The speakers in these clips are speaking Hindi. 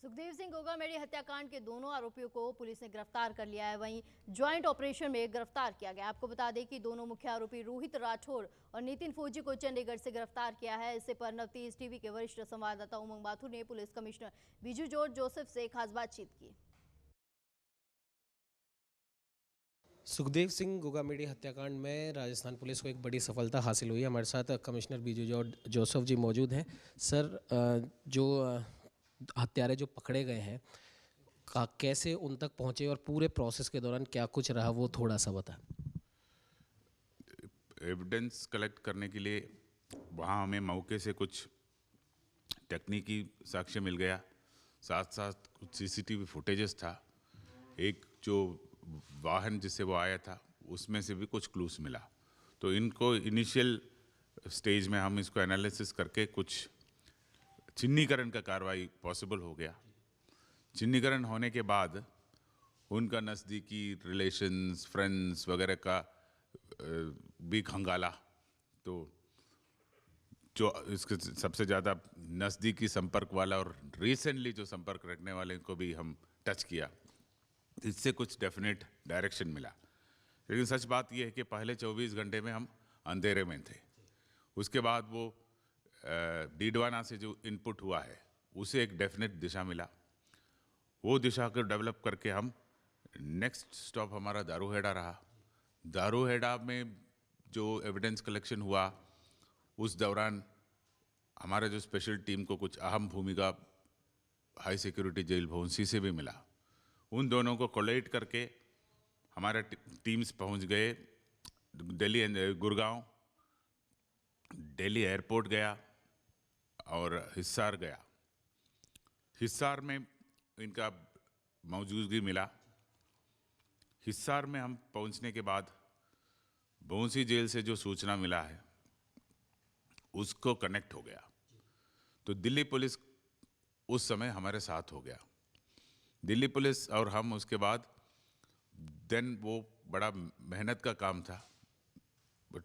सुखदेव सिंह गोगामेडी हत्याकांड के दोनों आरोपियों को पुलिस ने गिरफ्तार कर लिया है। वहीं ज्वाइंट ऑपरेशन में गिरफ्तार किया गया। आपको बता दें कि दोनों मुख्य आरोपी रोहित राठौर और नितिन फौजी को चंडीगढ़ से गिरफ्तार किया है। इससे पर नवतेज टीवी के वरिष्ठ संवाददाता उमंग माथुर ने police commissioner Biju George Joseph से खास बातचीत की। सुखदेव सिंह गोगामेडी हत्याकांड में राजस्थान पुलिस को एक बड़ी सफलता हासिल हुई है। हमारे साथ कमिश्नर बीजू जॉर्ज जोसेफ जी मौजूद हैं। सर, जो हत्यारे जो पकड़े गए हैं कैसे उन तक पहुंचे और पूरे प्रोसेस के दौरान क्या कुछ रहा वो थोड़ा सा बताएं। एविडेंस कलेक्ट करने के लिए वहाँ हमें मौके से कुछ तकनीकी साक्ष्य मिल गया, साथ साथ कुछ सीसीटीवी फुटेजेस था। एक जो वाहन जिससे वो आया था उसमें से भी कुछ क्लूज मिला। तो इनको इनिशियल स्टेज में हम इसको एनालिसिस करके कुछ चिन्हीकरण का कार्रवाई पॉसिबल हो गया। चिन्हीकरण होने के बाद उनका नज़दीकी रिलेशंस, फ्रेंड्स वगैरह का भी खंगाला। तो जो इसके सबसे ज़्यादा नज़दीकी संपर्क वाला और रिसेंटली जो संपर्क रखने वाले को भी हम टच किया। इससे कुछ डेफिनेट डायरेक्शन मिला। लेकिन सच बात यह है कि पहले 24 घंटे में हम अंधेरे में थे। उसके बाद वो डीडवाना से जो इनपुट हुआ है उसे एक डेफिनेट दिशा मिला। वो दिशा को डेवलप करके हम नेक्स्ट स्टॉप हमारा दारूहेड़ा रहा। दारूहेड़ा में जो एविडेंस कलेक्शन हुआ उस दौरान हमारे जो स्पेशल टीम को कुछ अहम भूमिका हाई सिक्योरिटी जेल भौंसी से भी मिला। उन दोनों को कोलेट करके हमारे टीम्स पहुंच गए दिल्ली, गुड़गांव, दिल्ली एयरपोर्ट गया और हिसार गया। हिसार में इनका मौजूदगी मिला। हिसार में हम पहुंचने के बाद भौंसी जेल से जो सूचना मिला है उसको कनेक्ट हो गया। तो दिल्ली पुलिस उस समय हमारे साथ हो गया। दिल्ली पुलिस और हम उसके बाद देन वो बड़ा मेहनत का काम था।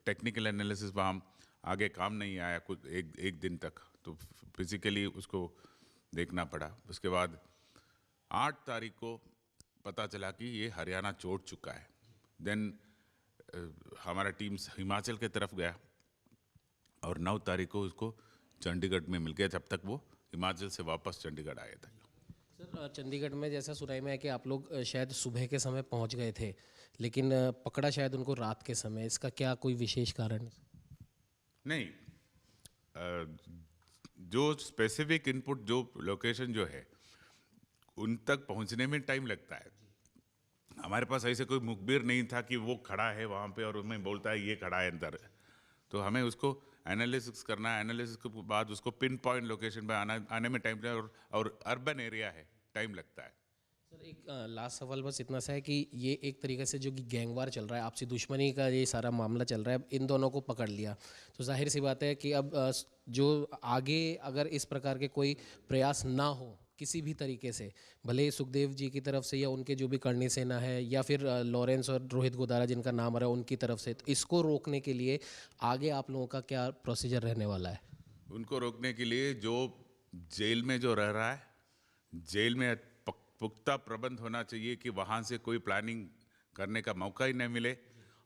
टेक्निकल एनालिसिस वहाँ आगे काम नहीं आया कुछ एक दिन तक, तो फिजिकली उसको देखना पड़ा। उसके बाद 8 तारीख को पता चला कि ये हरियाणा छोड़ चुका है। देन हमारा टीम हिमाचल के तरफ गया और 9 तारीख को उसको चंडीगढ़ में मिल गया। जब तक वो हिमाचल से वापस चंडीगढ़ आया था। सर, चंडीगढ़ में जैसा सुनाई में है कि आप लोग शायद सुबह के समय पहुंच गए थे, लेकिन पकड़ा शायद उनको रात के समय। इसका क्या कोई विशेष कारण? नहीं, जो स्पेसिफिक इनपुट, जो लोकेशन जो है उन तक पहुंचने में टाइम लगता है। हमारे पास ऐसे कोई मुखबिर नहीं था कि वो खड़ा है वहाँ पे और हमें बोलता है ये खड़ा है अंदर। तो हमें उसको एनालिसिस करना है। एनालिसिस के बाद उसको पिन पॉइंट लोकेशन पे आने में टाइम लगता है और अर्बन एरिया है, टाइम लगता है। सर, एक लास्ट सवाल बस इतना सा है कि ये एक तरीके से जो कि गैंगवार चल रहा है, आपसी दुश्मनी का ये सारा मामला चल रहा है। अब इन दोनों को पकड़ लिया तो जाहिर सी बात है कि अब जो आगे अगर इस प्रकार के कोई प्रयास ना हो किसी भी तरीके से, भले सुखदेव जी की तरफ से या उनके जो भी करणी सेना है या फिर लॉरेंस और रोहित गोदारा जिनका नाम आ रहा है उनकी तरफ से, तो इसको रोकने के लिए आगे आप लोगों का क्या प्रोसीजर रहने वाला है? उनको रोकने के लिए जो जेल में जो रह रहा है, जेल में पुख्ता प्रबंध होना चाहिए कि वहाँ से कोई प्लानिंग करने का मौका ही नहीं मिले।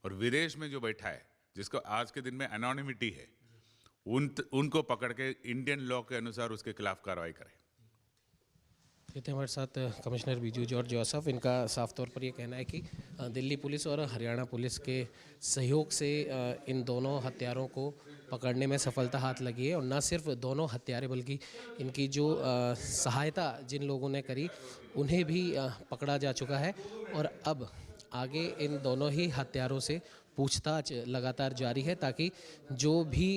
और विदेश में जो बैठा है जिसको आज के दिन में एनोनिमिटी है, उनको पकड़ के इंडियन लॉ के अनुसार उसके खिलाफ कार्रवाई करें। ये थे हमारे साथ कमिश्नर बीजू जॉर्ज जोसेफ। इनका साफ तौर पर ये कहना है कि दिल्ली पुलिस और हरियाणा पुलिस के सहयोग से इन दोनों हत्यारों को पकड़ने में सफलता हाथ लगी है। और न सिर्फ दोनों हत्यारे बल्कि इनकी जो सहायता जिन लोगों ने करी उन्हें भी पकड़ा जा चुका है। और अब आगे इन दोनों ही हत्यारों से पूछताछ लगातार जारी है, ताकि जो भी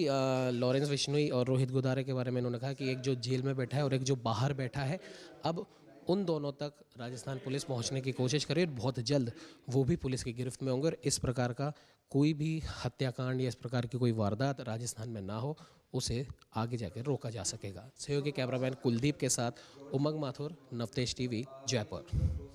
लॉरेंस बिश्नोई और रोहित गोदारे के बारे में इन्होंने कहा कि एक जो जेल में बैठा है और एक जो बाहर बैठा है, अब उन दोनों तक राजस्थान पुलिस पहुंचने की कोशिश करे और बहुत जल्द वो भी पुलिस की गिरफ्त में होंगे। और इस प्रकार का कोई भी हत्याकांड या इस प्रकार की कोई वारदात राजस्थान में ना हो, उसे आगे जाकर रोका जा सकेगा। सहयोगी कैमरामैन कुलदीप के साथ उमंग माथुर, नवतेज टीवी, जयपुर।